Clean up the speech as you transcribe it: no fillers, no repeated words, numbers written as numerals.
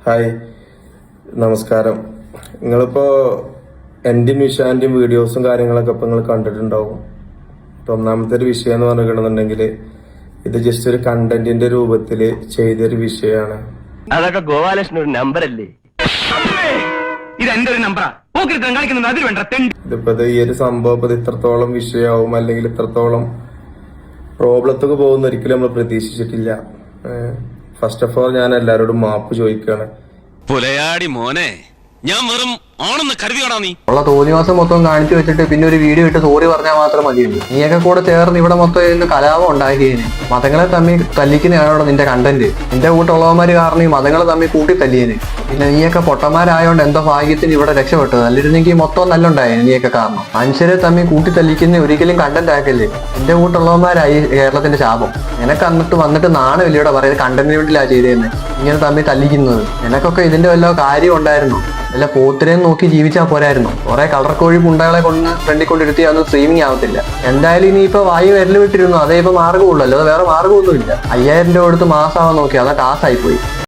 Hi, നമസ്കാരം. നിങ്ങളിപ്പോൾ എൻ്റെയും വിഷാൻ്റെയും വീഡിയോസും കാര്യങ്ങളൊക്കെ ഇപ്പം നിങ്ങൾ കണ്ടിട്ടുണ്ടാവും. ഒന്നാമത്തെ ഒരു വിഷയം എന്ന് പറഞ്ഞിട്ടുണ്ടെങ്കിൽ ഇത് ജസ്റ്റ് ഒരു കണ്ടന്റിന്റെ രൂപത്തിൽ ചെയ്തൊരു വിഷയമാണ്. അതൊക്കെ ഗോപാലകൃഷ്ണൻ ഒരു നമ്പറല്ലേ? ഇത് എന്റെ ഒരു നമ്പറാ. ഇതിപ്പോ ഈ ഒരു സംഭവം ഇപ്പൊ ഇത്രത്തോളം വിഷയമാവും അല്ലെങ്കിൽ ഇത്രത്തോളം പ്രോബ്ലത്തൊക്കെ പോകുന്ന ഒരിക്കലും നമ്മൾ പ്രതീക്ഷിച്ചിട്ടില്ല. ഫസ്റ്റ് ഓഫ് ഓൾ ഞാൻ എല്ലാവരോടും മാപ്പ് ചോദിക്കുകയാണ്. പുലയാടി മോനെ, ഞാൻ വെറും ആണെന്ന് കരുതിയോടാ നീ ഉള്ള തോന്നിവാസം മൊത്തം കാണിച്ചു വെച്ചിട്ട് പിന്നെ ഒരു വീഡിയോ ഇട്ട് സോറി പറഞ്ഞാൽ മാത്രം മതിയുള്ളൂ. നീയൊക്കെ കൂടെ ചേർന്ന് ഇവിടെ മൊത്തം ഇന്ന് കലാപം ഉണ്ടാക്കിയതിന് മതങ്ങളെ തമ്മിൽ തല്ലിക്കുന്നതാണോ നിന്റെ കണ്ടന്റ്? നിന്റെ കൂട്ടുള്ളവന്മാര് കാരണം ഈ മതങ്ങളെ തമ്മിൽ കൂട്ടി തല്ലിയതിന്. പിന്നെ നീയൊക്കെ പൊട്ടന്മാരായോണ്ട് എന്തോ ഭാഗ്യത്തിന് ഇവിടെ രക്ഷപ്പെട്ടത്. നല്ലിരുന്നെങ്കിൽ മൊത്തം നല്ലുണ്ടായേനെ. നീയൊക്കെ കാരണം മനുഷ്യരെ തമ്മിൽ കൂട്ടി തല്ലിക്കുന്ന ഒരിക്കലും കണ്ടന്റ് ആക്കല്ലേ. നിന്റെ കൂട്ടുള്ളവന്മാരായി കേരളത്തിന്റെ ശാപം. നിനക്ക് വന്നിട്ട് നാണമില്ല ഇവിടെ പറയുന്നത് കണ്ടന്റിന് വേണ്ടിയില്ല ചെയ്തതെന്ന്. ഇങ്ങനെ തമ്മിൽ തല്ലിക്കുന്നത് നിനക്കൊക്കെ ഇതിന്റെ വല്ല കാര്യം ഉണ്ടായിരുന്നു? അല്ല പോത്തിനെയും നോക്കി ജീവിച്ചാൽ പോരായിരുന്നു. കുറെ കളർ കോഴി പുണ്ടകളെ കൊണ്ട് ഫ്രണ്ടിൽ കൊണ്ടിരുത്തി അതൊന്നും സ്ട്രീമിങ് ആവത്തില്ല. എന്തായാലും ഇനി ഇപ്പൊ വായു വിരൽ വിട്ടിരുന്നു, അതേ ഇപ്പൊ മാർഗമുള്ളല്ലോ. അത് വേറെ മാർഗമൊന്നുമില്ല. 5000 രൂപ കൊടുത്ത് മാസമാവാൻ നോക്കി, അതാ ടാസ്സായി പോയി.